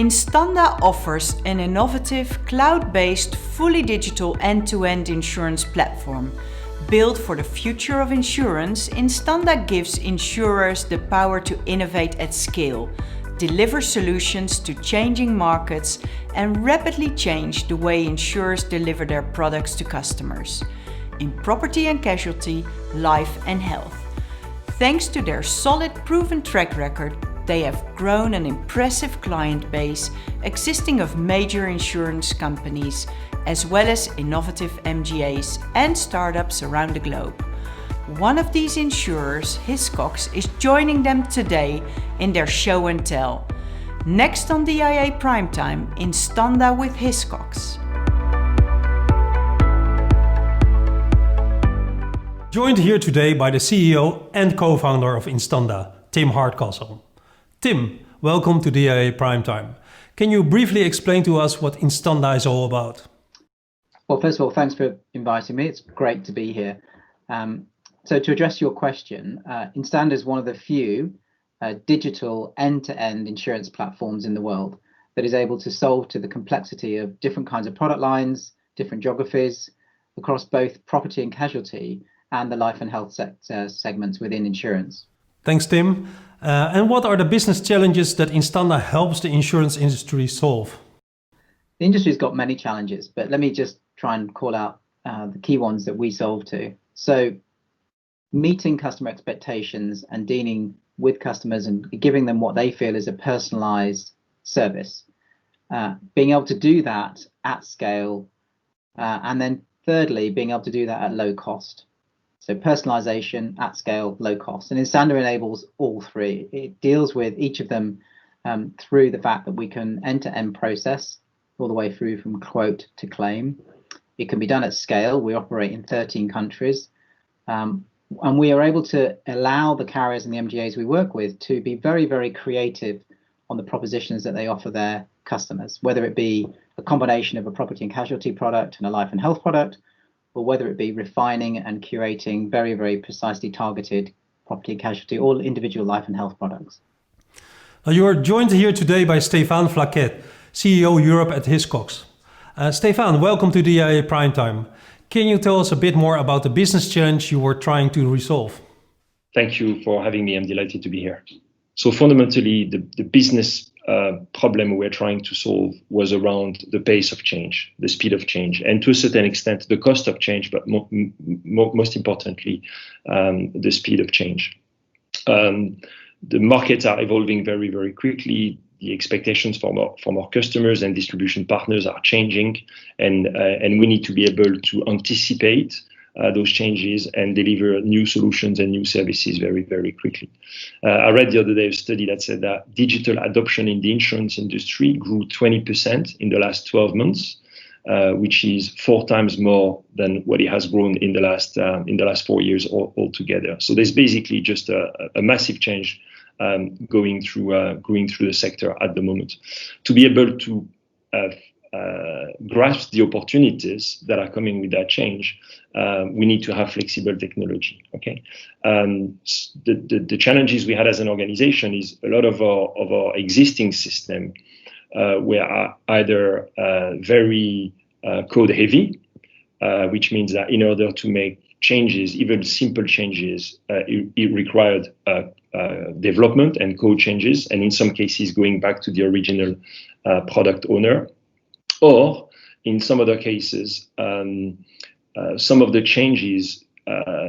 INSTANDA offers an innovative, cloud-based, fully digital end-to-end insurance platform. Built for the future of insurance, INSTANDA gives insurers the power to innovate at scale, deliver solutions to changing markets, and rapidly change the way insurers deliver their products to customers in property and casualty, life and health. Thanks to their solid, proven track record, they have grown an impressive client base consisting of major insurance companies, as well as innovative MGAs and startups around the globe. One of these insurers, Hiscox, is joining them today in their show and tell. Next on DIA Primetime, INSTANDA with Hiscox. Joined here today by the CEO and co-founder of INSTANDA, Tim Hardcastle. Tim, welcome to DIA Primetime. Can you briefly explain to us what INSTANDA is all about? Well, first of all, thanks for inviting me. It's great to be here. So to address your question, INSTANDA is one of the few digital end-to-end insurance platforms in the world that is able to solve to the complexity of different kinds of product lines, different geographies, across both property and casualty, and the life and health segments within insurance. Thanks, Tim. And what are the business challenges that INSTANDA helps the insurance industry solve? The industry's got many challenges, but let me just try and call out the key ones that we solve to. So meeting customer expectations and dealing with customers and giving them what they feel is a personalized service. Being able to do that at scale. And then thirdly, being able to do that at low cost. So personalization at scale, low cost. And INSTANDA enables all three. It deals with each of them through the fact that we can end-to-end process all the way through from quote to claim. It can be done at scale. We operate in 13 countries. And we are able to allow the carriers and the MGAs we work with to be very, very creative on the propositions that they offer their customers, whether it be a combination of a property and casualty product and a life and health product, or whether it be refining and curating very, very precisely targeted property and casualty or individual life and health products. Now you are joined here today by Stéphane Flaquet, CEO Europe at Hiscox. Stéphane, welcome to DIA Primetime. Can you tell us a bit more about the business challenge you were trying to resolve? Thank you for having me. I'm delighted to be here. So fundamentally, the business problem we're trying to solve was around the pace of change, the speed of change, and to a certain extent, the cost of change, but most importantly, the speed of change. The markets are evolving very, very quickly. The expectations from our customers and distribution partners are changing, and we need to be able to anticipate those changes and deliver new solutions and new services very, very quickly. I read the other day a study that said that digital adoption in the insurance industry grew 20% in the last 12 months, which is 4 times more than what it has grown in the last 4 years altogether. So there's basically just a massive change going through the sector at the moment. To be able to grasp the opportunities that are coming with that change, we need to have flexible technology. Okay, the challenges we had as an organization is a lot of our existing system were either very code heavy, which means that in order to make changes, even simple changes, it required development and code changes, and in some cases going back to the original product owner. Or in some other cases, some of the changes,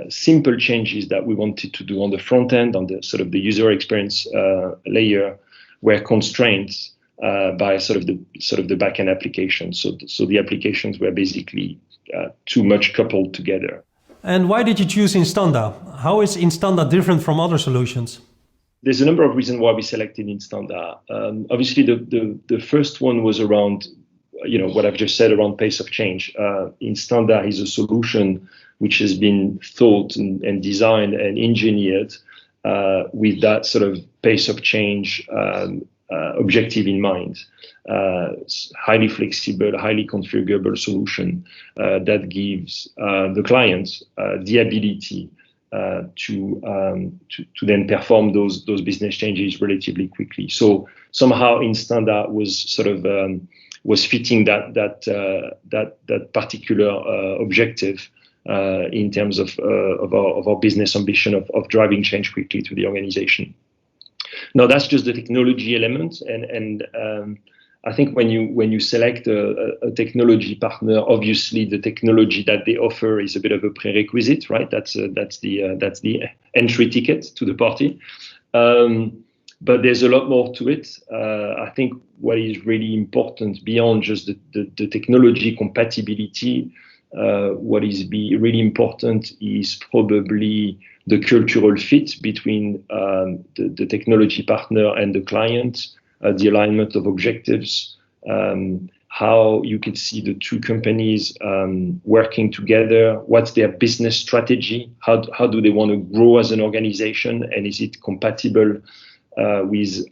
simple changes that we wanted to do on the front end, on the sort of the user experience layer, were constrained by sort of the backend application. So the applications were basically too much coupled together. And why did you choose INSTANDA? How is INSTANDA different from other solutions? There's a number of reasons why we selected INSTANDA. Obviously, the first one was around, what I've just said around pace of change. INSTANDA is a solution which has been thought and designed and engineered with that sort of pace of change objective in mind. Highly flexible, highly configurable solution that gives the clients the ability to then perform those business changes relatively quickly. So somehow INSTANDA was sort of was fitting that particular objective in terms of our business ambition of driving change quickly to the organization. Now that's just the technology element, and I think when you select a technology partner, obviously the technology that they offer is a bit of a prerequisite, right? That's the entry ticket to the party. But there's a lot more to it. I think what is really important beyond just the technology compatibility, what is really important is probably the cultural fit between the technology partner and the client. The alignment of objectives, how you can see the two companies working together, what's their business strategy, how do they want to grow as an organization, and is it compatible with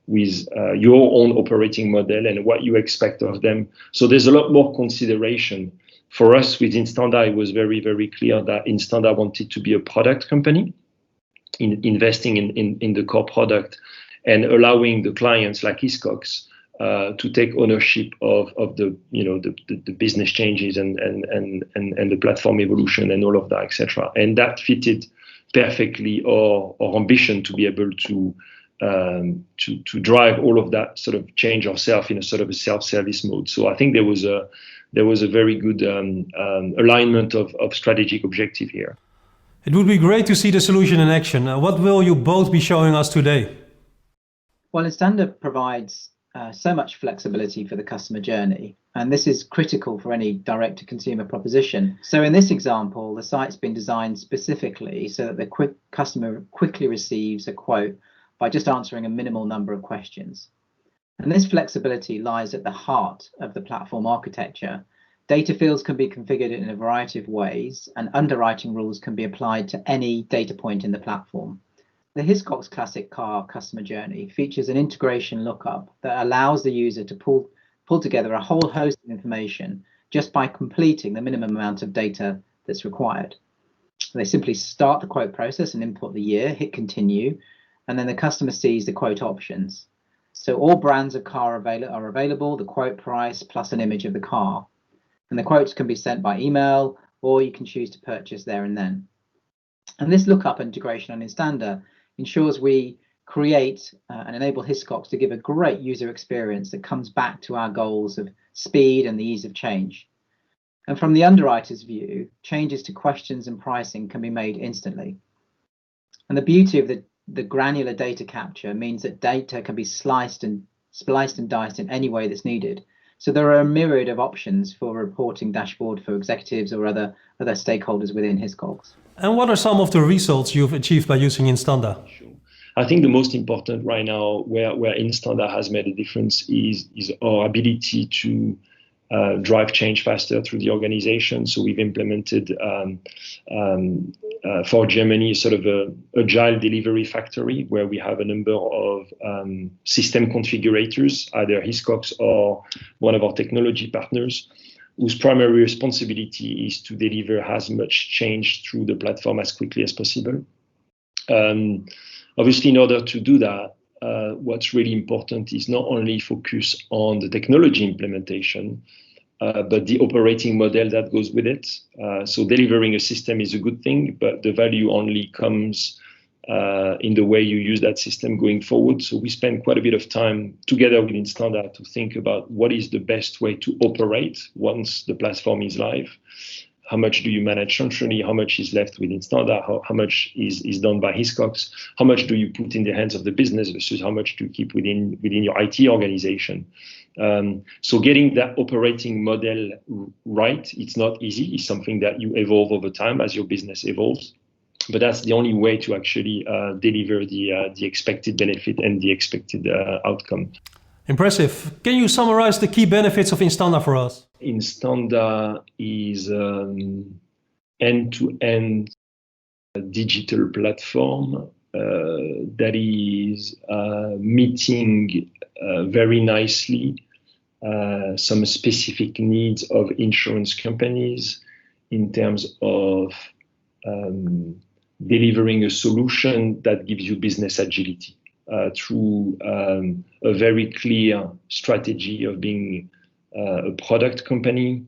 your own operating model and what you expect of them. So there's a lot more consideration. For us with INSTANDA, it was very, very clear that INSTANDA wanted to be a product company, investing in the core product, and allowing the clients like Hiscox to take ownership of the business changes and the platform evolution and all of that, etc. And that fitted perfectly our ambition to be able to drive all of that sort of change ourselves in a sort of a self-service mode. So I think there was a very good alignment of strategic objective here. It would be great to see the solution in action. What will you both be showing us today? Well, INSTANDA provides so much flexibility for the customer journey, and this is critical for any direct-to-consumer proposition. So in this example, the site's been designed specifically so that the customer quickly receives a quote by just answering a minimal number of questions. And this flexibility lies at the heart of the platform architecture. Data fields can be configured in a variety of ways, and underwriting rules can be applied to any data point in the platform. The Hiscox Classic Car customer journey features an integration lookup that allows the user to pull together a whole host of information just by completing the minimum amount of data that's required. They simply start the quote process and input the year, hit continue, and then the customer sees the quote options. So all brands of car are available, the quote price plus an image of the car. And the quotes can be sent by email, or you can choose to purchase there and then. And this lookup integration on INSTANDA ensures we create and enable Hiscox to give a great user experience that comes back to our goals of speed and the ease of change. And from the underwriter's view, changes to questions and pricing can be made instantly. And the beauty of the granular data capture means that data can be spliced and diced in any way that's needed. So there are a myriad of options for a reporting dashboard for executives or other stakeholders within Hiscox. And what are some of the results you've achieved by using INSTANDA? Sure. I think the most important right now, where INSTANDA has made a difference, is our ability to drive change faster through the organization. So we've implemented for Germany sort of a agile delivery factory where we have a number of system configurators, either Hiscox or one of our technology partners, whose primary responsibility is to deliver as much change through the platform as quickly as possible. Obviously, in order to do that, what's really important is not only focus on the technology implementation, but the operating model that goes with it. So delivering a system is a good thing, but the value only comes in the way you use that system going forward. So we spend quite a bit of time together with INSTANDA to think about what is the best way to operate once the platform is live. How much do you manage centrally? How much is left with INSTANDA? How much is done by Hiscox? How much do you put in the hands of the business versus how much do you keep within your IT organization? So getting that operating model right, it's not easy. It's something that you evolve over time as your business evolves. But that's the only way to actually deliver the expected benefit and the expected outcome. Impressive. Can you summarize the key benefits of INSTANDA for us? INSTANDA is end-to-end digital platform that is meeting very nicely some specific needs of insurance companies in terms of delivering a solution that gives you business agility through a very clear strategy of being a product company,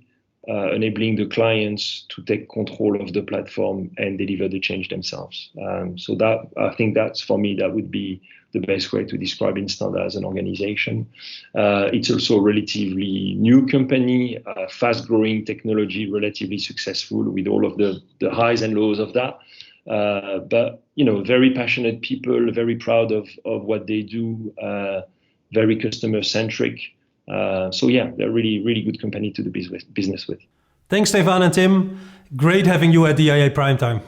enabling the clients to take control of the platform and deliver the change themselves. So that, I think that's, for me, that would be the best way to describe INSTANDA as an organization. It's also a relatively new company, fast-growing technology, relatively successful with all of the highs and lows of that. But, you know, very passionate people, very proud of what they do, very customer-centric. So yeah, they're really, really good company to do business with. Thanks, Stefan and Tim. Great having you at DIA Primetime.